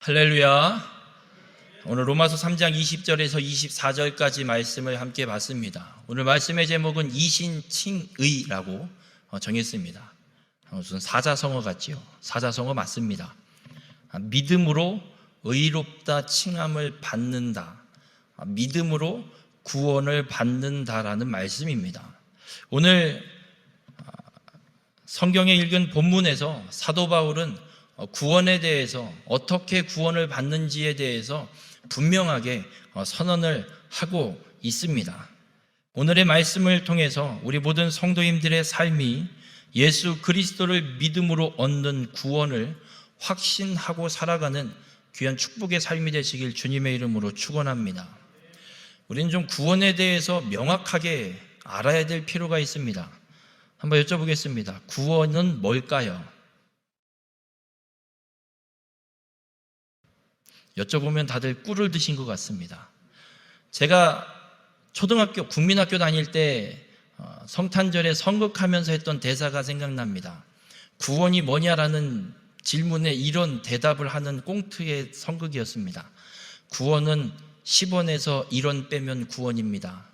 할렐루야. 오늘 로마서 3장 20절에서 24절까지 말씀을 함께 봤습니다. 오늘 말씀의 제목은 이신칭의라고 정했습니다. 무슨 사자성어 같지요? 사자성어 맞습니다. 믿음으로 의롭다 칭함을 받는다. 믿음으로 구원을 받는다라는 말씀입니다. 오늘 성경에 읽은 본문에서 사도 바울은 구원에 대해서 어떻게 구원을 받는지에 대해서 분명하게 선언을 하고 있습니다. 오늘의 말씀을 통해서 우리 모든 성도님들의 삶이 예수 그리스도를 믿음으로 얻는 구원을 확신하고 살아가는 귀한 축복의 삶이 되시길 주님의 이름으로 축원합니다. 우리는 좀 구원에 대해서 명확하게 알아야 될 필요가 있습니다. 한번 여쭤보겠습니다. 구원은 뭘까요? 여쭤보면 다들 꿀을 드신 것 같습니다. 제가 초등학교, 국민학교 다닐 때 성탄절에 선곡하면서 했던 대사가 생각납니다. 구원이 뭐냐라는 질문에 이런 대답을 하는 꽁트의 선곡이었습니다. 구원은 10원에서 1원 빼면 구원입니다.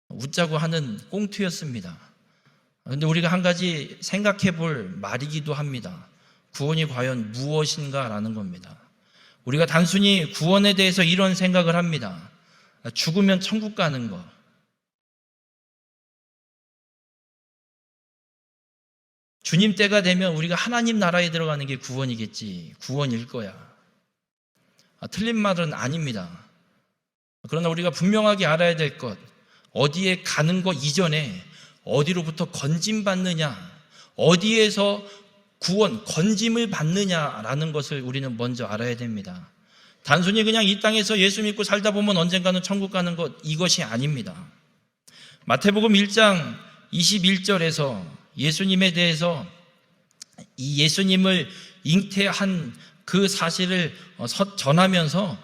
웃자고 하는 꽁트였습니다. 그런데 우리가 한 가지 생각해 볼 말이기도 합니다. 구원이 과연 무엇인가라는 겁니다. 우리가 단순히 구원에 대해서 이런 생각을 합니다. 죽으면 천국 가는 거. 주님 때가 되면 우리가 하나님 나라에 들어가는 게 구원이겠지. 구원일 거야. 틀린 말은 아닙니다. 그러나 우리가 분명하게 알아야 될 것, 어디에 가는 것 이전에 어디로부터 건짐받느냐, 어디에서 구원, 건짐을 받느냐라는 것을 우리는 먼저 알아야 됩니다. 단순히 그냥 이 땅에서 예수 믿고 살다 보면 언젠가는 천국 가는 것, 이것이 아닙니다. 마태복음 1장 21절에서 예수님에 대해서 이 예수님을 잉태한 그 사실을 전하면서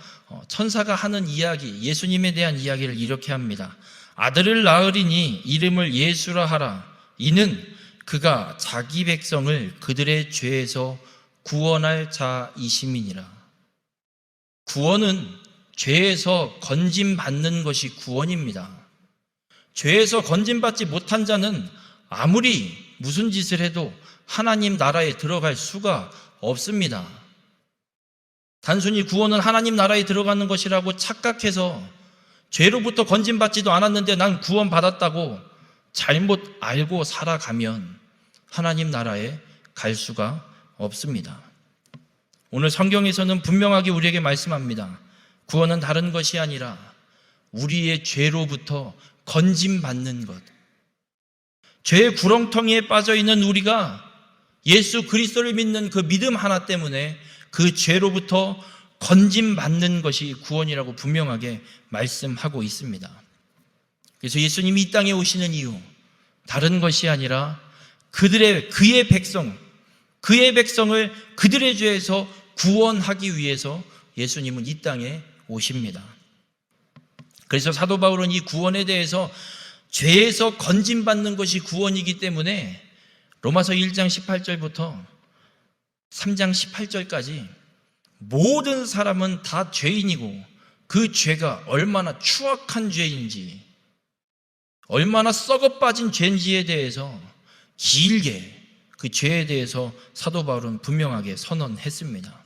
천사가 하는 이야기, 예수님에 대한 이야기를 이렇게 합니다. 아들을 낳으리니 이름을 예수라 하라. 이는 그가 자기 백성을 그들의 죄에서 구원할 자이심이니라. 구원은 죄에서 건짐받는 것이 구원입니다. 죄에서 건짐받지 못한 자는 아무리 무슨 짓을 해도 하나님 나라에 들어갈 수가 없습니다. 단순히 구원은 하나님 나라에 들어가는 것이라고 착각해서 죄로부터 건짐받지도 않았는데 난 구원받았다고 잘못 알고 살아가면 하나님 나라에 갈 수가 없습니다. 오늘 성경에서는 분명하게 우리에게 말씀합니다. 구원은 다른 것이 아니라 우리의 죄로부터 건짐받는 것. 죄의 구렁텅이에 빠져있는 우리가 예수 그리스도를 믿는 그 믿음 하나 때문에 그 죄로부터 건짐받는 것이 구원이라고 분명하게 말씀하고 있습니다. 그래서 예수님이 이 땅에 오시는 이유, 다른 것이 아니라 그의 백성을 그들의 죄에서 구원하기 위해서 예수님은 이 땅에 오십니다. 그래서 사도 바울은 이 구원에 대해서 죄에서 건짐받는 것이 구원이기 때문에 로마서 1장 18절부터 3장 18절까지 모든 사람은 다 죄인이고 그 죄가 얼마나 추악한 죄인지, 얼마나 썩어빠진 죄인지에 대해서 길게 그 죄에 대해서 사도 바울은 분명하게 선언했습니다.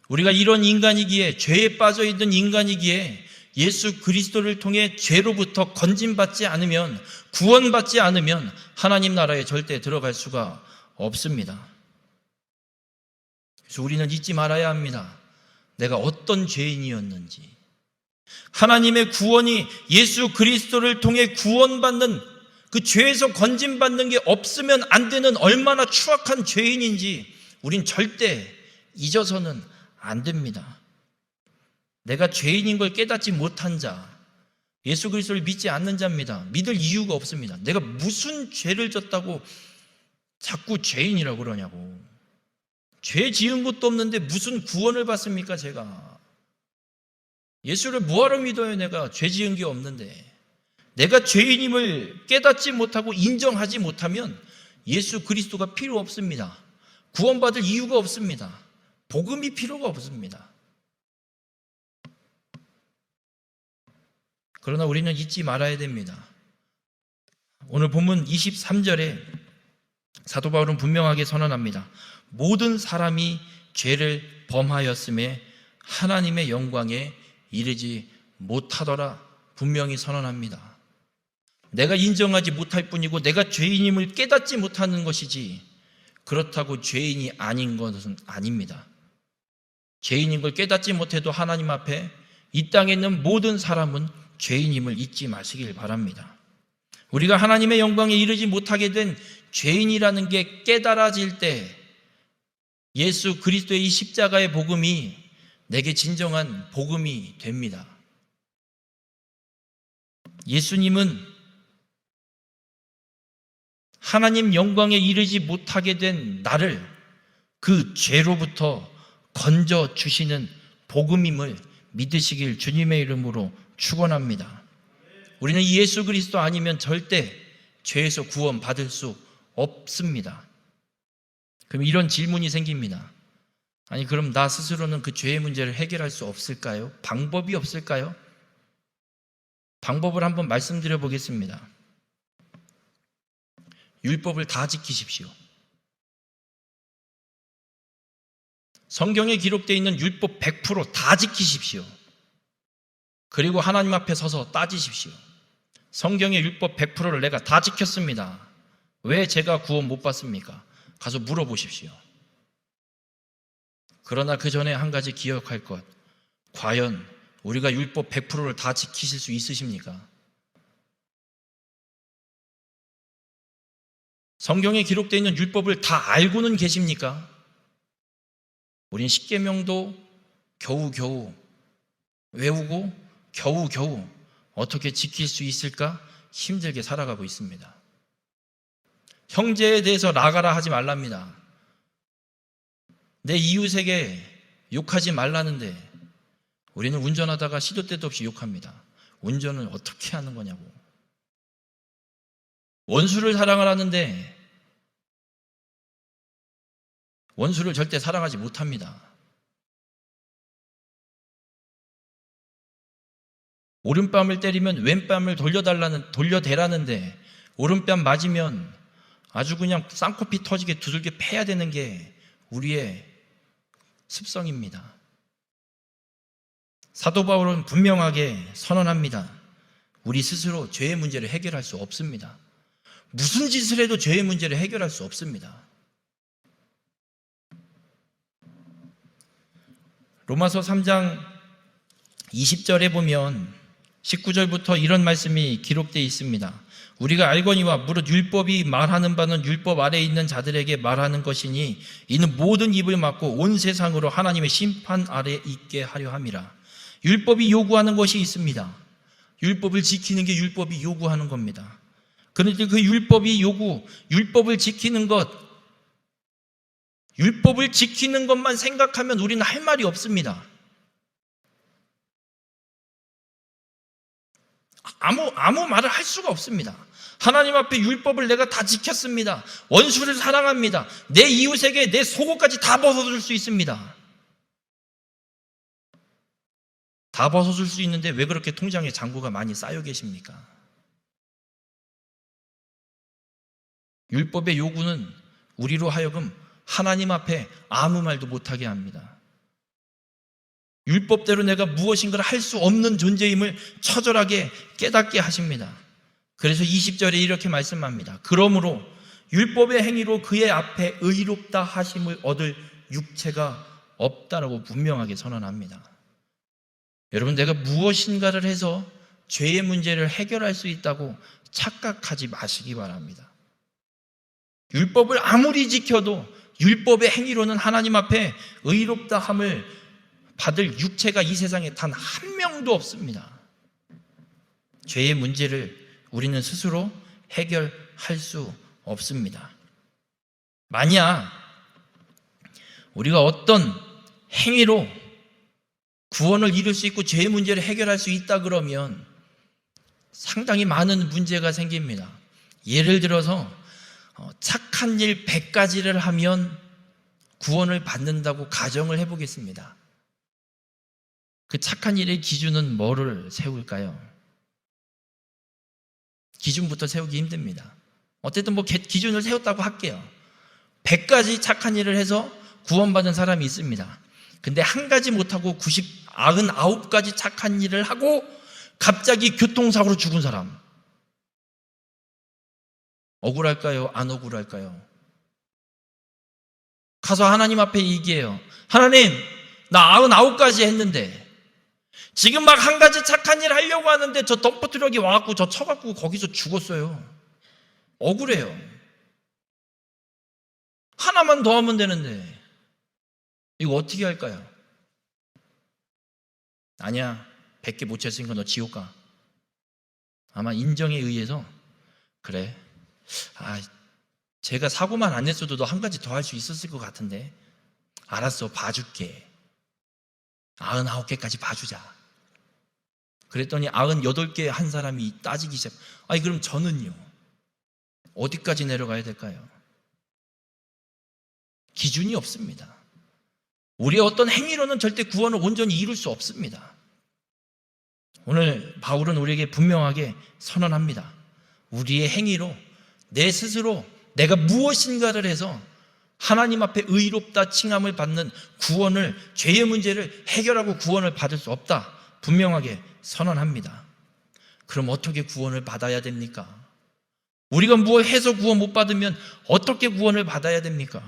우리가 이런 인간이기에, 죄에 빠져있는 인간이기에 예수 그리스도를 통해 죄로부터 건짐받지 않으면, 구원받지 않으면 하나님 나라에 절대 들어갈 수가 없습니다. 그래서 우리는 잊지 말아야 합니다. 내가 어떤 죄인이었는지. 하나님의 구원이 예수 그리스도를 통해 구원받는, 그 죄에서 건짐받는 게 없으면 안 되는 얼마나 추악한 죄인인지 우린 절대 잊어서는 안 됩니다. 내가 죄인인 걸 깨닫지 못한 자, 예수 그리스도를 믿지 않는 자입니다. 믿을 이유가 없습니다. 내가 무슨 죄를 졌다고 자꾸 죄인이라고 그러냐고. 죄 지은 것도 없는데 무슨 구원을 받습니까, 제가? 예수를 뭐하러 믿어요? 내가 죄 지은 게 없는데. 내가 죄인임을 깨닫지 못하고 인정하지 못하면 예수 그리스도가 필요 없습니다. 구원받을 이유가 없습니다. 복음이 필요가 없습니다. 그러나 우리는 잊지 말아야 됩니다. 오늘 본문 23절에 사도 바울은 분명하게 선언합니다. 모든 사람이 죄를 범하였음에 하나님의 영광에 이르지 못하더라. 분명히 선언합니다. 내가 인정하지 못할 뿐이고 내가 죄인임을 깨닫지 못하는 것이지 그렇다고 죄인이 아닌 것은 아닙니다. 죄인인 걸 깨닫지 못해도 하나님 앞에 이 땅에 있는 모든 사람은 죄인임을 잊지 마시길 바랍니다. 우리가 하나님의 영광에 이르지 못하게 된 죄인이라는 게 깨달아질 때 예수 그리스도의 이 십자가의 복음이 내게 진정한 복음이 됩니다. 예수님은 하나님 영광에 이르지 못하게 된 나를 그 죄로부터 건져주시는 복음임을 믿으시길 주님의 이름으로 축원합니다. 우리는 예수 그리스도 아니면 절대 죄에서 구원받을 수 없습니다. 그럼 이런 질문이 생깁니다. 아니 그럼 나 스스로는 그 죄의 문제를 해결할 수 없을까요? 방법이 없을까요? 방법을 한번 말씀드려 보겠습니다. 율법을 다 지키십시오. 성경에 기록되어 있는 율법 100% 다 지키십시오. 그리고 하나님 앞에 서서 따지십시오. 성경의 율법 100%를 내가 다 지켰습니다. 왜 제가 구원 못 받습니까? 가서 물어보십시오. 그러나 그 전에 한 가지 기억할 것, 과연 우리가 율법 100%를 다 지키실 수 있으십니까? 성경에 기록되어 있는 율법을 다 알고는 계십니까? 우린 십계명도 겨우겨우 외우고 겨우겨우 어떻게 지킬 수 있을까 힘들게 살아가고 있습니다. 형제에 대해서 나가라 하지 말랍니다. 내 이웃에게 욕하지 말라는데 우리는 운전하다가 시도 때도 없이 욕합니다. 운전을 어떻게 하는 거냐고. 원수를 사랑하라는데 원수를 절대 사랑하지 못합니다. 오른뺨을 때리면 왼뺨을 돌려대라는데 오른뺨 맞으면 아주 그냥 쌍코피 터지게 두들겨 패야 되는 게 우리의 습성입니다. 사도 바울은 분명하게 선언합니다. 우리 스스로 죄의 문제를 해결할 수 없습니다. 무슨 짓을 해도 죄의 문제를 해결할 수 없습니다. 로마서 3장 20절에 보면 19절부터 이런 말씀이 기록되어 있습니다. 우리가 알거니와 무릇 율법이 말하는 바는 율법 아래에 있는 자들에게 말하는 것이니 이는 모든 입을 막고 온 세상으로 하나님의 심판 아래에 있게 하려 함이라. 율법이 요구하는 것이 있습니다. 율법을 지키는 게 율법이 요구하는 겁니다. 그런데 그 율법을 지키는 것만 생각하면 우리는 할 말이 없습니다. 아무 말을 할 수가 없습니다. 하나님 앞에 율법을 내가 다 지켰습니다. 원수를 사랑합니다. 내 이웃에게 내 속옷까지 다 벗어줄 수 있습니다. 다 벗어줄 수 있는데 왜 그렇게 통장에 잔고가 많이 쌓여 계십니까? 율법의 요구는 우리로 하여금 하나님 앞에 아무 말도 못하게 합니다. 율법대로 내가 무엇인가를 할 수 없는 존재임을 처절하게 깨닫게 하십니다. 그래서 20절에 이렇게 말씀합니다. 그러므로 율법의 행위로 그의 앞에 의롭다 하심을 얻을 육체가 없다라고 분명하게 선언합니다. 여러분, 내가 무엇인가를 해서 죄의 문제를 해결할 수 있다고 착각하지 마시기 바랍니다. 율법을 아무리 지켜도 율법의 행위로는 하나님 앞에 의롭다 함을 받을 육체가 이 세상에 단 한 명도 없습니다. 죄의 문제를 우리는 스스로 해결할 수 없습니다. 만약 우리가 어떤 행위로 구원을 이룰 수 있고 죄의 문제를 해결할 수 있다 그러면 상당히 많은 문제가 생깁니다. 예를 들어서 착한 일 100가지를 하면 구원을 받는다고 가정을 해보겠습니다. 그 착한 일의 기준은 뭐를 세울까요? 기준부터 세우기 힘듭니다. 어쨌든 뭐 기준을 세웠다고 할게요. 100가지 착한 일을 해서 구원받은 사람이 있습니다. 근데 한 가지 못하고 99가지 착한 일을 하고 갑자기 교통사고로 죽은 사람. 억울할까요? 안 억울할까요? 가서 하나님 앞에 얘기해요. 하나님, 나 99가지 했는데 지금 막 한 가지 착한 일 하려고 하는데 저 덤프트럭이 와갖고 저 쳐갖고 거기서 죽었어요. 억울해요. 하나만 더 하면 되는데 이거 어떻게 할까요? 아니야, 100개 못 쳤으니까 너 지옥 가. 아마 인정에 의해서 그래, 제가 사고만 안 냈어도 너 한 가지 더 할 수 있었을 것 같은데 알았어, 봐줄게. 99개까지 봐주자. 그랬더니 98개 한 사람이 따지기 시작. 그럼 저는요? 어디까지 내려가야 될까요? 기준이 없습니다. 우리의 어떤 행위로는 절대 구원을 온전히 이룰 수 없습니다. 오늘 바울은 우리에게 분명하게 선언합니다. 우리의 행위로 내 스스로 내가 무엇인가를 해서 하나님 앞에 의롭다 칭함을 받는 구원을, 죄의 문제를 해결하고 구원을 받을 수 없다, 분명하게 선언합니다. 그럼 어떻게 구원을 받아야 됩니까? 우리가 뭐 해서 구원 못 받으면 어떻게 구원을 받아야 됩니까?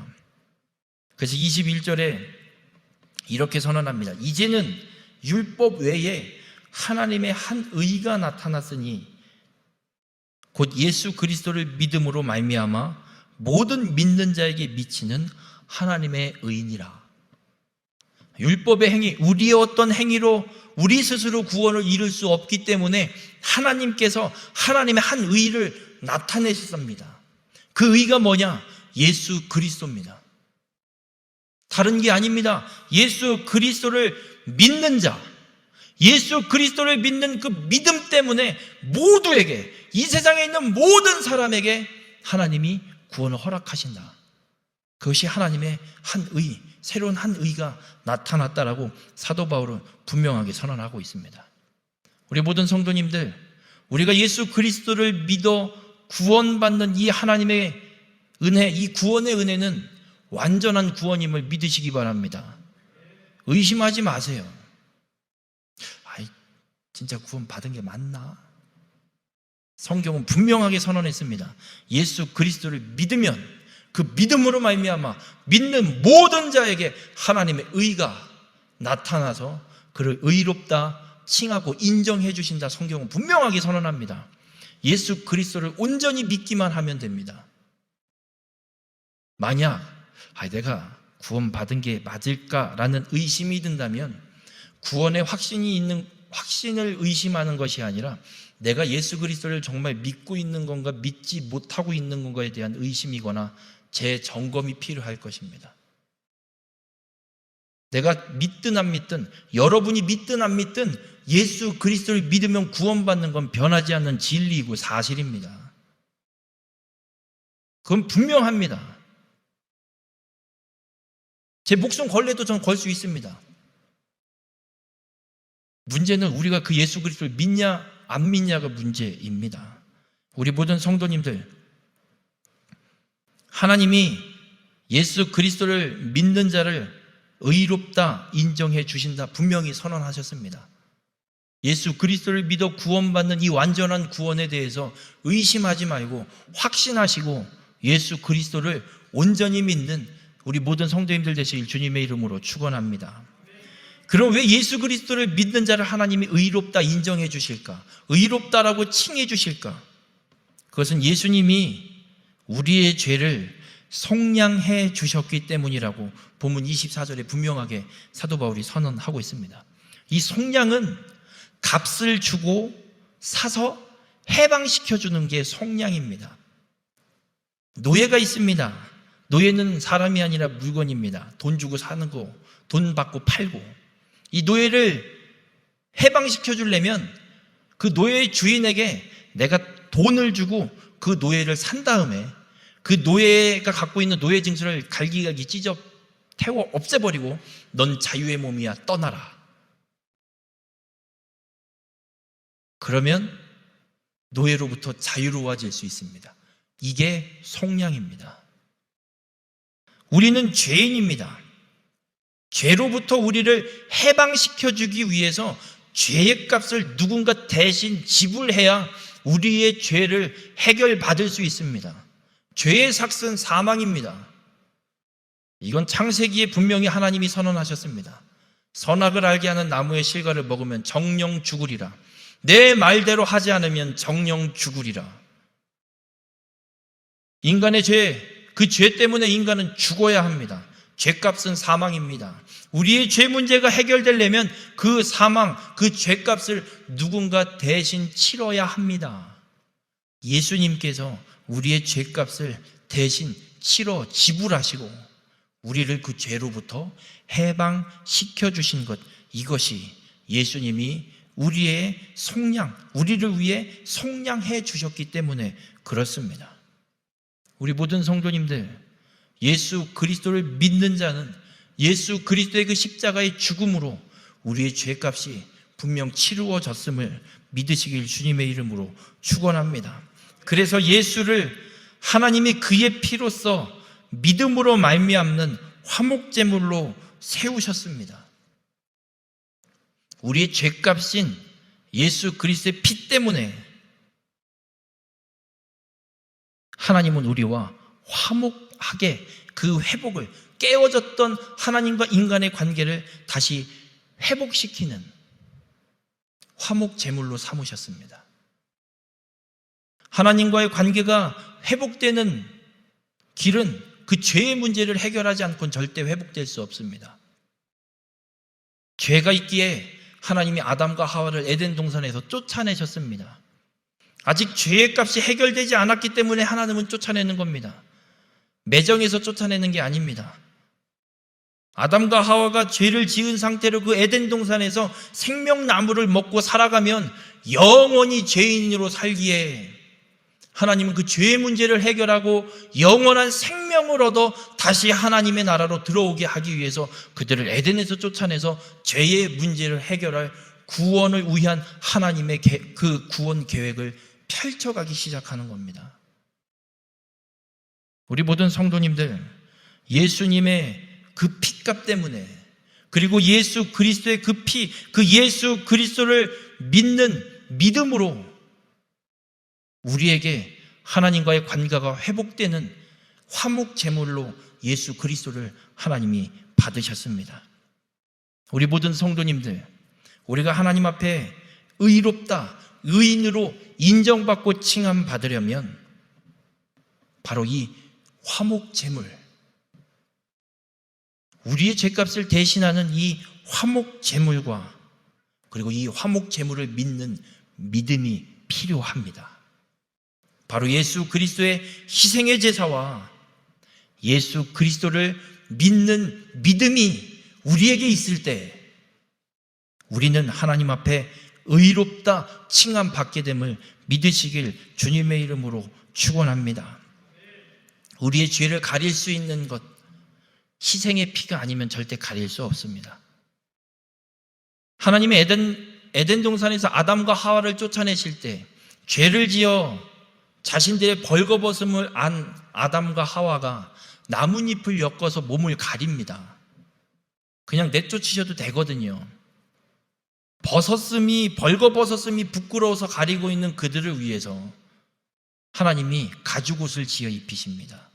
그래서 21절에 이렇게 선언합니다. 이제는 율법 외에 하나님의 한 의가 나타났으니 곧 예수 그리스도를 믿음으로 말미암아 모든 믿는 자에게 미치는 하나님의 의니라. 율법의 행위, 우리의 어떤 행위로 우리 스스로 구원을 이룰 수 없기 때문에 하나님께서 하나님의 한 의를 나타내셨습니다. 그 의가 뭐냐? 예수 그리스도입니다. 다른 게 아닙니다. 예수 그리스도를 믿는 자, 예수 그리스도를 믿는 그 믿음 때문에 모두에게, 이 세상에 있는 모든 사람에게 하나님이 구원을 허락하신다. 그것이 하나님의 한 의, 새로운 한 의가 나타났다라고 사도 바울은 분명하게 선언하고 있습니다. 우리 모든 성도님들, 우리가 예수 그리스도를 믿어 구원받는 이 하나님의 은혜, 이 구원의 은혜는 완전한 구원임을 믿으시기 바랍니다. 의심하지 마세요. 진짜 구원 받은 게 맞나? 성경은 분명하게 선언했습니다. 예수 그리스도를 믿으면 그 믿음으로 말미암아 믿는 모든 자에게 하나님의 의가 나타나서 그를 의롭다 칭하고 인정해 주신다. 성경은 분명하게 선언합니다. 예수 그리스도를 온전히 믿기만 하면 됩니다. 만약 내가 구원받은 게 맞을까라는 의심이 든다면 구원의 확신을 의심하는 것이 아니라 내가 예수 그리스도를 정말 믿고 있는 건가 믿지 못하고 있는 건가에 대한 의심이거나 재점검이 필요할 것입니다. 내가 믿든 안 믿든, 여러분이 믿든 안 믿든 예수 그리스도를 믿으면 구원받는 건 변하지 않는 진리이고 사실입니다. 그건 분명합니다. 제 목숨 걸래도 전 걸 수 있습니다. 문제는 우리가 그 예수 그리스도를 믿냐 안 믿냐가 문제입니다. 우리 모든 성도님들, 하나님이 예수 그리스도를 믿는 자를 의롭다 인정해 주신다 분명히 선언하셨습니다. 예수 그리스도를 믿어 구원받는 이 완전한 구원에 대해서 의심하지 말고 확신하시고 예수 그리스도를 온전히 믿는 우리 모든 성도님들 되시길 주님의 이름으로 축원합니다. 그럼 왜 예수 그리스도를 믿는 자를 하나님이 의롭다 인정해 주실까? 의롭다라고 칭해 주실까? 그것은 예수님이 우리의 죄를 속량해 주셨기 때문이라고 본문 24절에 분명하게 사도 바울이 선언하고 있습니다. 이 속량은 값을 주고 사서 해방시켜 주는 게 속량입니다. 노예가 있습니다. 노예는 사람이 아니라 물건입니다. 돈 주고 사는 거, 돈 받고 팔고. 이 노예를 해방시켜 주려면 그 노예의 주인에게 내가 돈을 주고 그 노예를 산 다음에 그 노예가 갖고 있는 노예 징수를 갈기갈기 찢어 태워 없애버리고 넌 자유의 몸이야, 떠나라. 그러면 노예로부터 자유로워질 수 있습니다. 이게 속량입니다. 우리는 죄인입니다. 죄로부터 우리를 해방시켜주기 위해서 죄의 값을 누군가 대신 지불해야 우리의 죄를 해결받을 수 있습니다. 죄의 삭은 사망입니다. 이건 창세기에 분명히 하나님이 선언하셨습니다. 선악을 알게 하는 나무의 실과를 먹으면 정령 죽으리라. 내 말대로 하지 않으면 정령 죽으리라. 인간의 죄, 그 죄 때문에 인간은 죽어야 합니다. 죄값은 사망입니다. 우리의 죄 문제가 해결되려면 그 사망, 그 죄값을 누군가 대신 치러야 합니다. 예수님께서 우리의 죄값을 대신 치러 지불하시고 우리를 그 죄로부터 해방시켜 주신 것, 이것이 예수님이 우리의 속량, 우리를 위해 속량해 주셨기 때문에 그렇습니다. 우리 모든 성도님들, 예수 그리스도를 믿는 자는 예수 그리스도의 그 십자가의 죽음으로 우리의 죄값이 분명 치루어졌음을 믿으시길 주님의 이름으로 축원합니다. 그래서 예수를 하나님이 그의 피로써 믿음으로 말미암는 화목제물로 세우셨습니다. 우리의 죄값인 예수 그리스도의 피 때문에 하나님은 우리와 화목하게 그 회복을, 깨어졌던 하나님과 인간의 관계를 다시 회복시키는 화목제물로 삼으셨습니다. 하나님과의 관계가 회복되는 길은 그 죄의 문제를 해결하지 않고는 절대 회복될 수 없습니다. 죄가 있기에 하나님이 아담과 하와를 에덴 동산에서 쫓아내셨습니다. 아직 죄의 값이 해결되지 않았기 때문에 하나님은 쫓아내는 겁니다. 매정해서 쫓아내는 게 아닙니다. 아담과 하와가 죄를 지은 상태로 그 에덴 동산에서 생명나무를 먹고 살아가면 영원히 죄인으로 살기에 하나님은 그 죄의 문제를 해결하고 영원한 생명을 얻어 다시 하나님의 나라로 들어오게 하기 위해서 그들을 에덴에서 쫓아내서 죄의 문제를 해결할 구원을 위한 하나님의 그 구원 계획을 펼쳐가기 시작하는 겁니다. 우리 모든 성도님들, 예수님의 그 피값 때문에, 그리고 예수 그리스도의 그 피, 그 예수 그리스도를 믿는 믿음으로 우리에게 하나님과의 관계가 회복되는 화목 제물로 예수 그리스도를 하나님이 받으셨습니다. 우리 모든 성도님들, 우리가 하나님 앞에 의롭다, 의인으로 인정받고 칭함받으려면 바로 이 화목 제물, 우리의 죄값을 대신하는 이 화목 제물과 그리고 이 화목 제물을 믿는 믿음이 필요합니다. 바로 예수 그리스도의 희생의 제사와 예수 그리스도를 믿는 믿음이 우리에게 있을 때 우리는 하나님 앞에 의롭다 칭함받게 됨을 믿으시길 주님의 이름으로 축원합니다. 우리의 죄를 가릴 수 있는 것, 희생의 피가 아니면 절대 가릴 수 없습니다. 하나님의 에덴 동산에서 아담과 하와를 쫓아내실 때 죄를 지어 자신들의 벌거벗음을 안 아담과 하와가 나뭇잎을 엮어서 몸을 가립니다. 그냥 내쫓으셔도 되거든요. 벌거벗었음이 부끄러워서 가리고 있는 그들을 위해서 하나님이 가죽옷을 지어 입히십니다.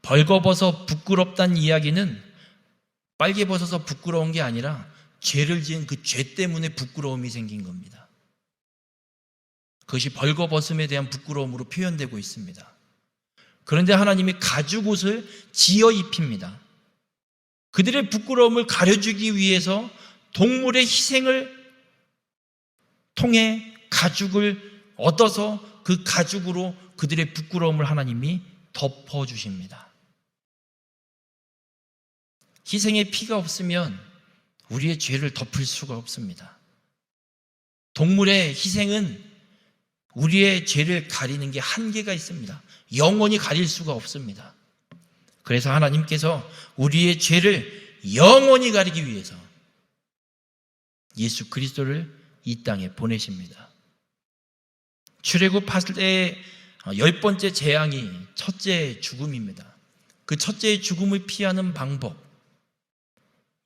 벌거벗어 부끄럽다는 이야기는 빨개 벗어서 부끄러운 게 아니라 죄를 지은 그 죄 때문에 부끄러움이 생긴 겁니다. 그것이 벌거벗음에 대한 부끄러움으로 표현되고 있습니다. 그런데 하나님이 가죽옷을 지어 입힙니다. 그들의 부끄러움을 가려주기 위해서 동물의 희생을 통해 가죽을 얻어서 그 가죽으로 그들의 부끄러움을 하나님이 덮어주십니다. 희생의 피가 없으면 우리의 죄를 덮을 수가 없습니다. 동물의 희생은 우리의 죄를 가리는 게 한계가 있습니다. 영원히 가릴 수가 없습니다. 그래서 하나님께서 우리의 죄를 영원히 가리기 위해서 예수 그리스도를 이 땅에 보내십니다. 출애굽할 때의 10번째 재앙이 첫째의 죽음입니다. 그 첫째의 죽음을 피하는 방법,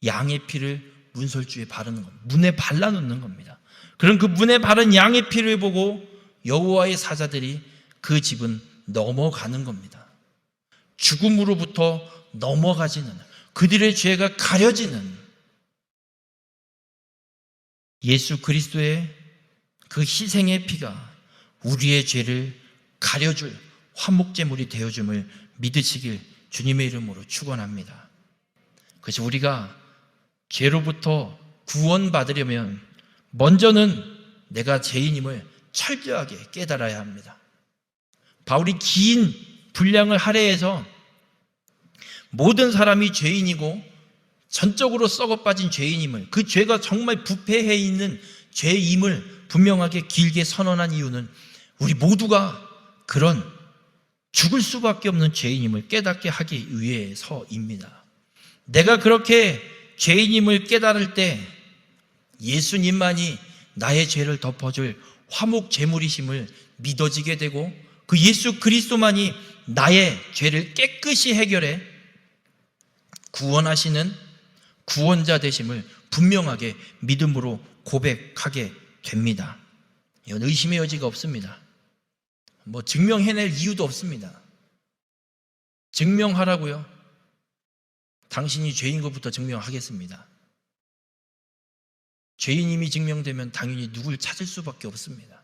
양의 피를 문설주에 바르는 겁니다. 문에 발라놓는 겁니다. 그럼 그 문에 바른 양의 피를 보고 여호와의 사자들이 그 집은 넘어가는 겁니다. 죽음으로부터 넘어가지는, 그들의 죄가 가려지는 예수 그리스도의 그 희생의 피가 우리의 죄를 가려줄 화목제물이 되어줌을 믿으시길 주님의 이름으로 축원합니다. 그래서 우리가 죄로부터 구원받으려면 먼저는 내가 죄인임을 철저하게 깨달아야 합니다. 바울이 긴 분량을 할애해서 모든 사람이 죄인이고 전적으로 썩어 빠진 죄인임을, 그 죄가 정말 부패해 있는 죄임을 분명하게 길게 선언한 이유는 우리 모두가 그런 죽을 수밖에 없는 죄인임을 깨닫게 하기 위해서입니다. 내가 그렇게 죄인임을 깨달을 때 예수님만이 나의 죄를 덮어줄 화목 제물이심을 믿어지게 되고, 그 예수 그리스도만이 나의 죄를 깨끗이 해결해 구원하시는 구원자 되심을 분명하게 믿음으로 고백하게 됩니다. 이건 의심의 여지가 없습니다. 증명해낼 이유도 없습니다. 증명하라고요? 당신이 죄인 것부터 증명하겠습니다. 죄인임이 증명되면 당연히 누굴 찾을 수밖에 없습니다.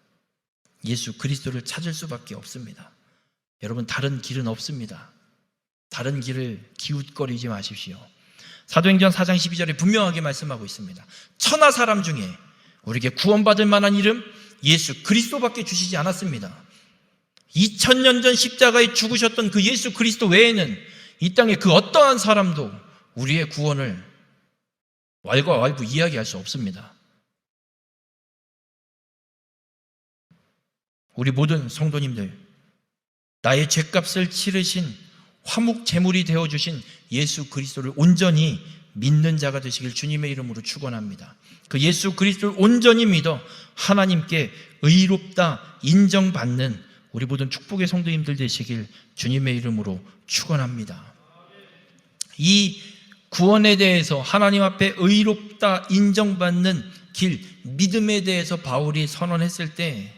예수 그리스도를 찾을 수밖에 없습니다. 여러분, 다른 길은 없습니다. 다른 길을 기웃거리지 마십시오. 사도행전 4장 12절에 분명하게 말씀하고 있습니다. 천하 사람 중에 우리에게 구원받을 만한 이름 예수 그리스도밖에 주시지 않았습니다. 2000년 전 십자가에 죽으셨던 그 예수 그리스도 외에는 이 땅에 그 어떠한 사람도 우리의 구원을 왈가왈부 이야기할 수 없습니다. 우리 모든 성도님들, 나의 죄값을 치르신 화목 제물이 되어주신 예수 그리스도를 온전히 믿는 자가 되시길 주님의 이름으로 축원합니다. 그 예수 그리스도를 온전히 믿어 하나님께 의롭다 인정받는 우리 모든 축복의 성도님들 되시길 주님의 이름으로 축원합니다. 이 구원에 대해서 하나님 앞에 의롭다 인정받는 길, 믿음에 대해서 바울이 선언했을 때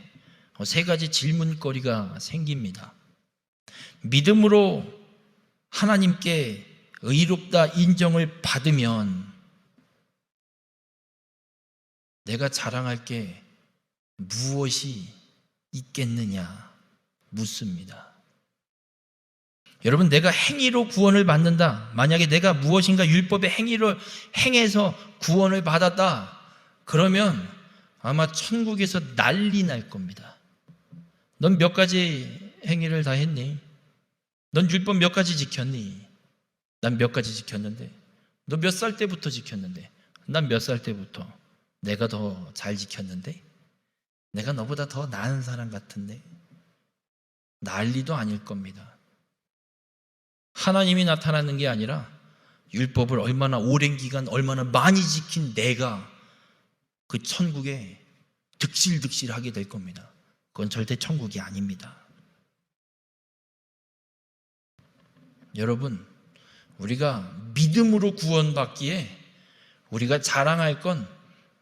세 가지 질문거리가 생깁니다. 믿음으로 하나님께 의롭다 인정을 받으면 내가 자랑할 게 무엇이 있겠느냐 묻습니다. 여러분, 내가 행위로 구원을 받는다, 만약에 내가 무엇인가 율법의 행위를 행해서 구원을 받았다, 그러면 아마 천국에서 난리 날 겁니다. 넌 몇 가지 행위를 다 했니? 넌 율법 몇 가지 지켰니? 난 몇 가지 지켰는데. 너 몇 살 때부터 지켰는데? 난 몇 살 때부터. 내가 더 잘 지켰는데? 내가 너보다 더 나은 사람 같은데? 난리도 아닐 겁니다. 하나님이 나타나는 게 아니라 율법을 얼마나 오랜 기간 얼마나 많이 지킨 내가 그 천국에 득실득실하게 될 겁니다. 그건 절대 천국이 아닙니다. 여러분, 우리가 믿음으로 구원받기에 우리가 자랑할 건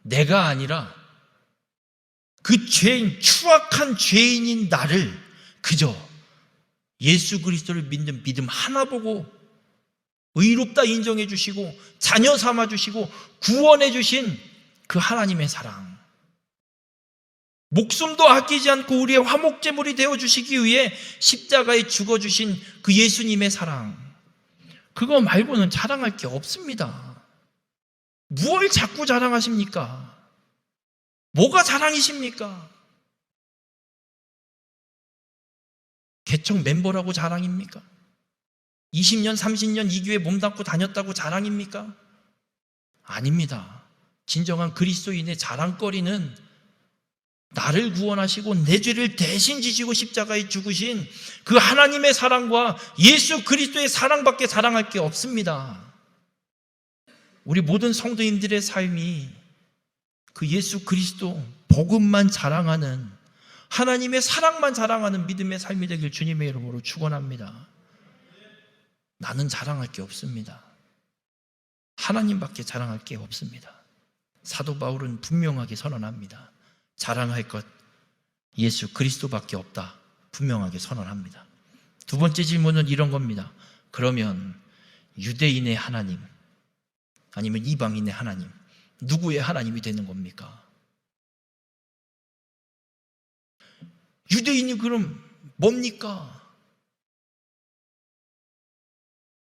내가 아니라 그 죄인, 추악한 죄인인 나를 그저 예수 그리스도를 믿는 믿음 하나 보고 의롭다 인정해 주시고 자녀 삼아 주시고 구원해 주신 그 하나님의 사랑, 목숨도 아끼지 않고 우리의 화목제물이 되어 주시기 위해 십자가에 죽어 주신 그 예수님의 사랑, 그거 말고는 자랑할 게 없습니다. 무엇을 자꾸 자랑하십니까? 뭐가 자랑이십니까? 개척 멤버라고 자랑입니까? 20년, 30년 이 교회 몸담고 다녔다고 자랑입니까? 아닙니다. 진정한 그리스도인의 자랑거리는 나를 구원하시고 내 죄를 대신 지시고 십자가에 죽으신 그 하나님의 사랑과 예수 그리스도의 사랑밖에 자랑할 게 없습니다. 우리 모든 성도님들의 삶이 그 예수 그리스도 복음만 자랑하는, 하나님의 사랑만 자랑하는 믿음의 삶이 되길 주님의 이름으로 축원합니다. 나는 자랑할 게 없습니다. 하나님밖에 자랑할 게 없습니다. 사도 바울은 분명하게 선언합니다. 자랑할 것 예수 그리스도밖에 없다, 분명하게 선언합니다. 두 번째 질문은 이런 겁니다. 그러면 유대인의 하나님 아니면 이방인의 하나님, 누구의 하나님이 되는 겁니까? 유대인이 그럼 뭡니까?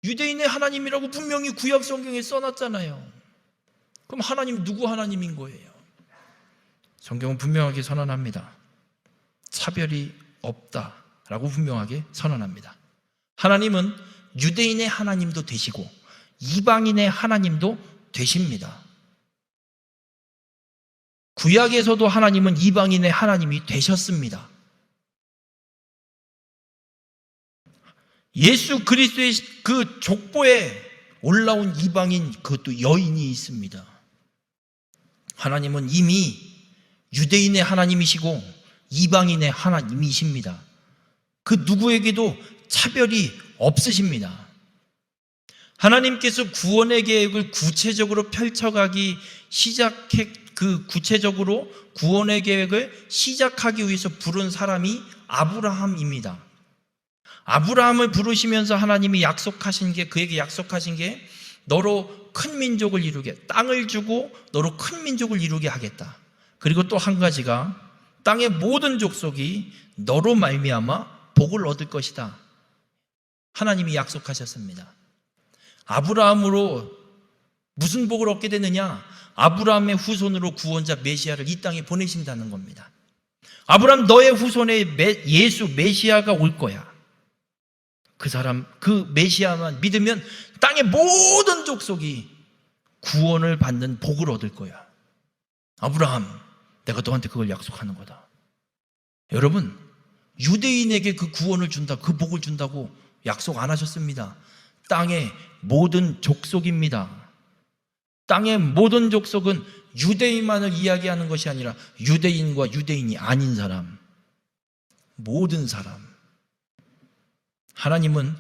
유대인의 하나님이라고 분명히 구약 성경에 써놨잖아요. 그럼 하나님 누구 하나님인 거예요? 성경은 분명하게 선언합니다. 차별이 없다라고 분명하게 선언합니다. 하나님은 유대인의 하나님도 되시고 이방인의 하나님도 되십니다. 구약에서도 하나님은 이방인의 하나님이 되셨습니다. 예수 그리스도의 그 족보에 올라온 이방인, 그것도 여인이 있습니다. 하나님은 이미 유대인의 하나님이시고 이방인의 하나님이십니다. 그 누구에게도 차별이 없으십니다. 하나님께서 구원의 계획을 구체적으로 펼쳐가기 구체적으로 구원의 계획을 시작하기 위해서 부른 사람이 아브라함입니다. 아브라함을 부르시면서 하나님이 그에게 약속하신 게 너로 큰 민족을 이루게, 땅을 주고 너로 큰 민족을 이루게 하겠다. 그리고 또 한 가지가 땅의 모든 족속이 너로 말미암아 복을 얻을 것이다. 하나님이 약속하셨습니다. 아브라함으로 무슨 복을 얻게 되느냐? 아브라함의 후손으로 구원자 메시아를 이 땅에 보내신다는 겁니다. 아브라함, 너의 후손에 예수 메시아가 올 거야. 그 메시아만 믿으면 땅의 모든 족속이 구원을 받는 복을 얻을 거야. 아브라함, 내가 너한테 그걸 약속하는 거다. 여러분, 유대인에게 그 구원을 준다, 그 복을 준다고 약속 안 하셨습니다. 땅의 모든 족속입니다. 땅의 모든 족속은 유대인만을 이야기하는 것이 아니라 유대인과 유대인이 아닌 사람, 모든 사람. 하나님은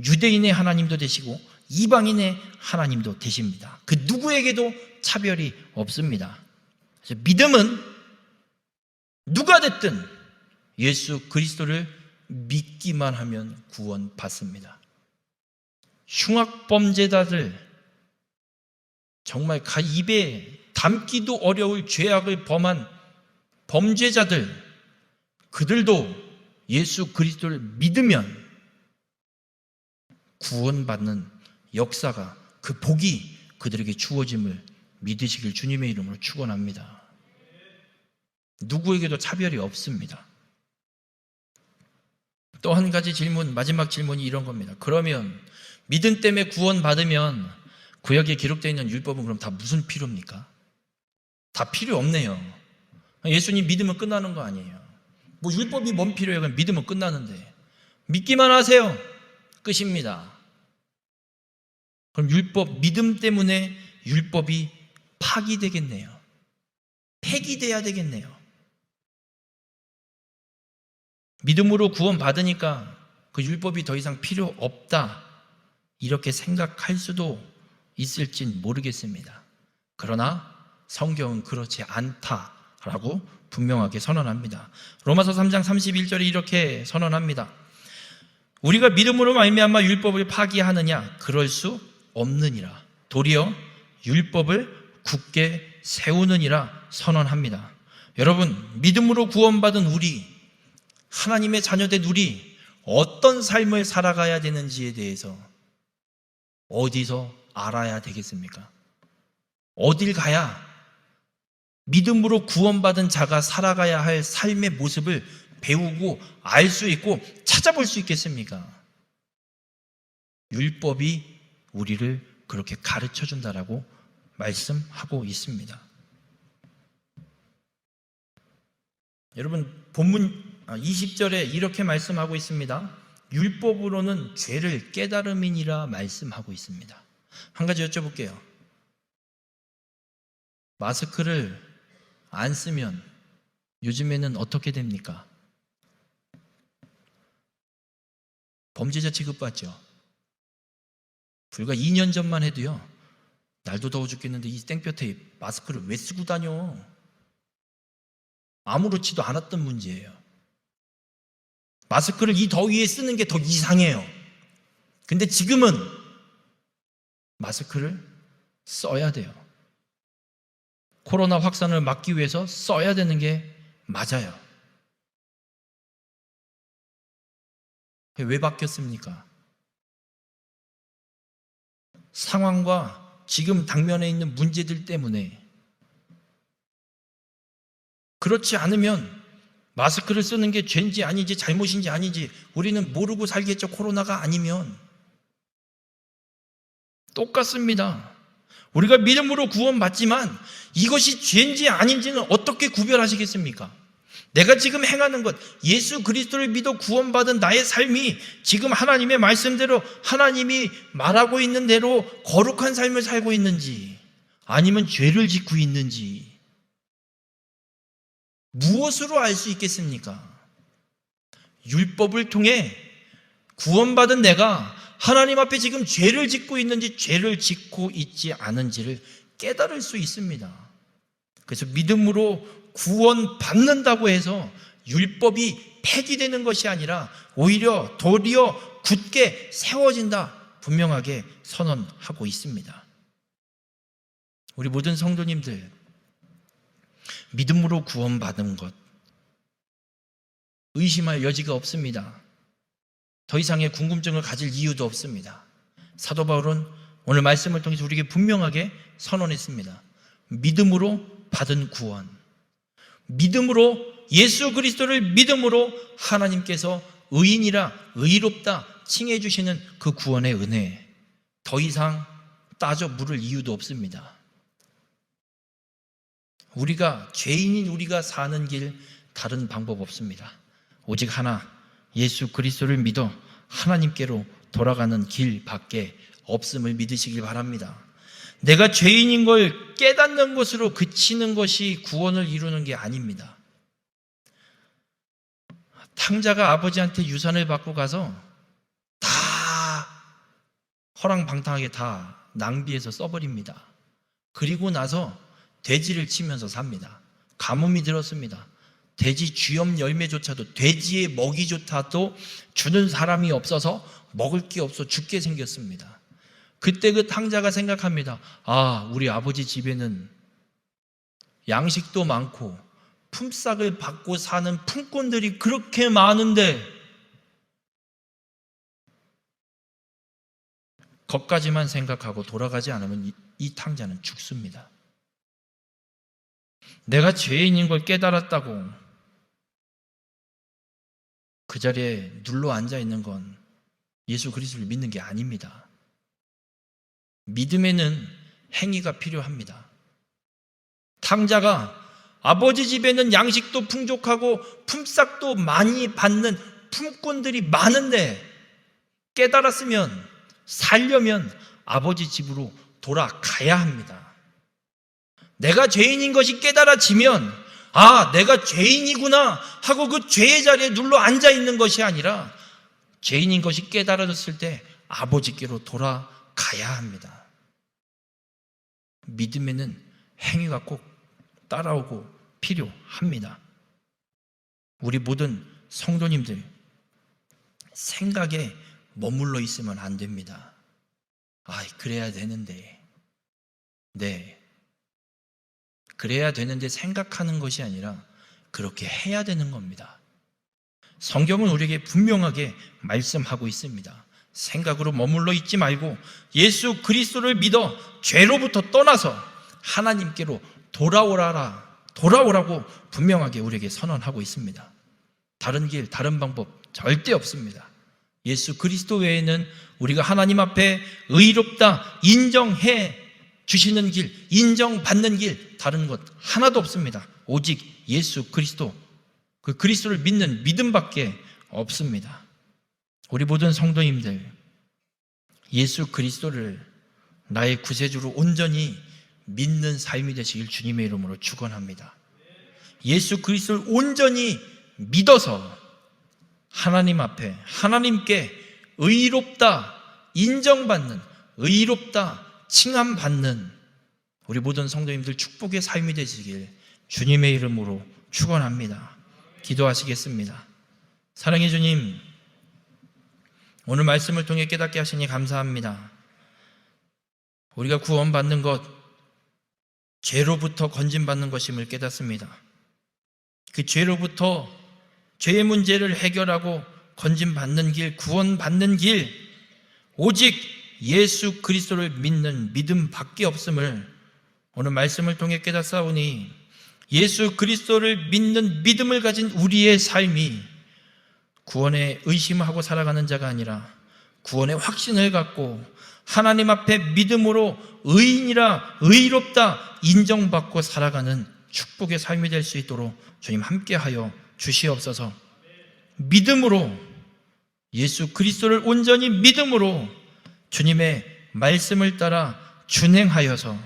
유대인의 하나님도 되시고 이방인의 하나님도 되십니다. 그 누구에게도 차별이 없습니다. 그래서 믿음은 누가 됐든 예수 그리스도를 믿기만 하면 구원받습니다. 흉악범죄자들, 정말 입에 담기도 어려울 죄악을 범한 범죄자들, 그들도 예수 그리스도를 믿으면 구원받는 역사가, 그 복이 그들에게 주어짐을 믿으시길 주님의 이름으로 축원합니다. 누구에게도 차별이 없습니다. 또 한 가지 질문, 마지막 질문이 이런 겁니다. 그러면 믿음 때문에 구원받으면 구약에 기록되어 있는 율법은 그럼 다 무슨 필요입니까? 다 필요 없네요. 예수님 믿으면 끝나는 거 아니에요. 뭐 율법이 뭔 필요해요? 그냥 믿으면 끝나는데. 믿기만 하세요. 끝입니다. 그럼 믿음 때문에 율법이 파기되겠네요. 폐기돼야 되겠네요. 믿음으로 구원받으니까 그 율법이 더 이상 필요 없다, 이렇게 생각할 수도 있을진 모르겠습니다. 그러나 성경은 그렇지 않다라고 분명하게 선언합니다. 로마서 3장 31절에 이렇게 선언합니다. 우리가 믿음으로 말미암아 율법을 파기하느냐? 그럴 수 없느니라. 도리어 율법을 굳게 세우느니라 선언합니다. 여러분, 믿음으로 구원받은 우리, 하나님의 자녀된 우리, 어떤 삶을 살아가야 되는지에 대해서 어디서 알아야 되겠습니까? 어딜 가야 믿음으로 구원받은 자가 살아가야 할 삶의 모습을 배우고 알 수 있고 찾아볼 수 있겠습니까? 율법이 우리를 그렇게 가르쳐 준다라고 말씀하고 있습니다. 여러분 본문 20절에 이렇게 말씀하고 있습니다. 율법으로는 죄를 깨달음이니라 말씀하고 있습니다. 한 가지 여쭤볼게요. 마스크를 안 쓰면 요즘에는 어떻게 됩니까? 범죄자 취급받죠. 불과 2년 전만 해도요, 날도 더워 죽겠는데 이 땡볕에 마스크를 왜 쓰고 다녀? 아무렇지도 않았던 문제예요. 마스크를 이 더위에 쓰는 게 더 이상해요. 근데 지금은 마스크를 써야 돼요. 코로나 확산을 막기 위해서 써야 되는 게 맞아요. 왜 바뀌었습니까? 상황과 지금 당면에 있는 문제들 때문에. 그렇지 않으면 마스크를 쓰는 게 죄인지 아닌지 잘못인지 아닌지 우리는 모르고 살겠죠. 코로나가 아니면. 똑같습니다. 우리가 믿음으로 구원받지만 이것이 죄인지 아닌지는 어떻게 구별하시겠습니까? 내가 지금 행하는 것, 예수 그리스도를 믿어 구원받은 나의 삶이 지금 하나님의 말씀대로 하나님이 말하고 있는 대로 거룩한 삶을 살고 있는지 아니면 죄를 짓고 있는지 무엇으로 알 수 있겠습니까? 율법을 통해 구원받은 내가 하나님 앞에 지금 죄를 짓고 있는지 죄를 짓고 있지 않은지를 깨달을 수 있습니다. 그래서 믿음으로 구원받는다고 해서 율법이 폐기되는 것이 아니라 오히려 도리어 굳게 세워진다 분명하게 선언하고 있습니다. 우리 모든 성도님들, 믿음으로 구원받은 것 의심할 여지가 없습니다. 더 이상의 궁금증을 가질 이유도 없습니다. 사도 바울은 오늘 말씀을 통해서 우리에게 분명하게 선언했습니다. 믿음으로 받은 구원, 믿음으로 예수 그리스도를 믿음으로 하나님께서 의인이라 의롭다 칭해 주시는 그 구원의 은혜, 더 이상 따져 물을 이유도 없습니다. 우리가 죄인인 우리가 사는 길 다른 방법 없습니다. 오직 하나, 예수 그리스도를 믿어 하나님께로 돌아가는 길밖에 없음을 믿으시길 바랍니다. 내가 죄인인 걸 깨닫는 것으로 그치는 것이 구원을 이루는 게 아닙니다. 탕자가 아버지한테 유산을 받고 가서 다 허랑방탕하게 다 낭비해서 써버립니다. 그리고 나서 돼지를 치면서 삽니다. 가뭄이 들었습니다. 돼지 쥐염 열매조차도, 돼지의 먹이조차도 주는 사람이 없어서 먹을 게 없어 죽게 생겼습니다. 그때 그 탕자가 생각합니다. 아, 우리 아버지 집에는 양식도 많고 품삯을 받고 사는 품꾼들이 그렇게 많은데 거기까지만 생각하고 돌아가지 않으면 이 탕자는 죽습니다. 내가 죄인인 걸 깨달았다고 그 자리에 눌러 앉아 있는 건 예수 그리스도를 믿는 게 아닙니다. 믿음에는 행위가 필요합니다. 탕자가 아버지 집에는 양식도 풍족하고 품삯도 많이 받는 품꾼들이 많은데 깨달았으면, 살려면 아버지 집으로 돌아가야 합니다. 내가 죄인인 것이 깨달아지면 아, 내가 죄인이구나 하고 그 죄의 자리에 눌러 앉아 있는 것이 아니라 죄인인 것이 깨달아졌을 때 아버지께로 돌아가야 합니다. 믿음에는 행위가 꼭 따라오고 필요합니다. 우리 모든 성도님들, 생각에 머물러 있으면 안 됩니다. 아, 그래야 되는데. 네. 그래야 되는데 생각하는 것이 아니라 그렇게 해야 되는 겁니다. 성경은 우리에게 분명하게 말씀하고 있습니다. 생각으로 머물러 있지 말고 예수 그리스도를 믿어 죄로부터 떠나서 하나님께로 돌아오라고 분명하게 우리에게 선언하고 있습니다. 다른 길, 다른 방법 절대 없습니다. 예수 그리스도 외에는 우리가 하나님 앞에 의롭다 인정해 주시는 길, 인정받는 길, 다른 것 하나도 없습니다. 오직 예수 그리스도, 그 그리스도를 믿는 믿음밖에 없습니다. 우리 모든 성도님들, 예수 그리스도를 나의 구세주로 온전히 믿는 삶이 되시길 주님의 이름으로 축원합니다. 예수 그리스도를 온전히 믿어서 하나님 앞에 하나님께 의롭다 인정받는, 의롭다 칭함받는 우리 모든 성도님들 축복의 삶이 되시길 주님의 이름으로 축원합니다. 기도하시겠습니다. 사랑의 주님, 오늘 말씀을 통해 깨닫게 하시니 감사합니다. 우리가 구원받는 것, 죄로부터 건진받는 것임을 깨닫습니다. 그 죄로부터 죄의 문제를 해결하고 건진받는 길, 구원받는 길, 오직 예수 그리스도를 믿는 믿음밖에 없음을 오늘 말씀을 통해 깨닫사오니 예수 그리스도를 믿는 믿음을 가진 우리의 삶이 구원에 의심하고 살아가는 자가 아니라 구원의 확신을 갖고 하나님 앞에 믿음으로 의인이라 의롭다 인정받고 살아가는 축복의 삶이 될 수 있도록 주님 함께하여 주시옵소서. 믿음으로, 예수 그리스도를 온전히 믿음으로 주님의 말씀을 따라 준행하여서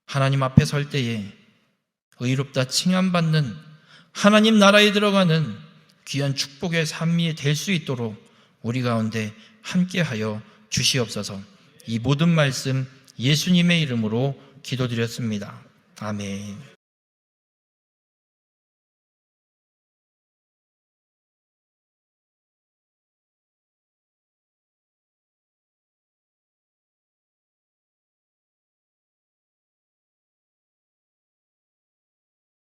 하나님 앞에 설 때에 의롭다 칭함받는 하나님 나라에 들어가는 귀한 축복의 삶이 될 수 있도록 우리 가운데 함께하여 주시옵소서. 이 모든 말씀 예수님의 이름으로 기도드렸습니다. 아멘.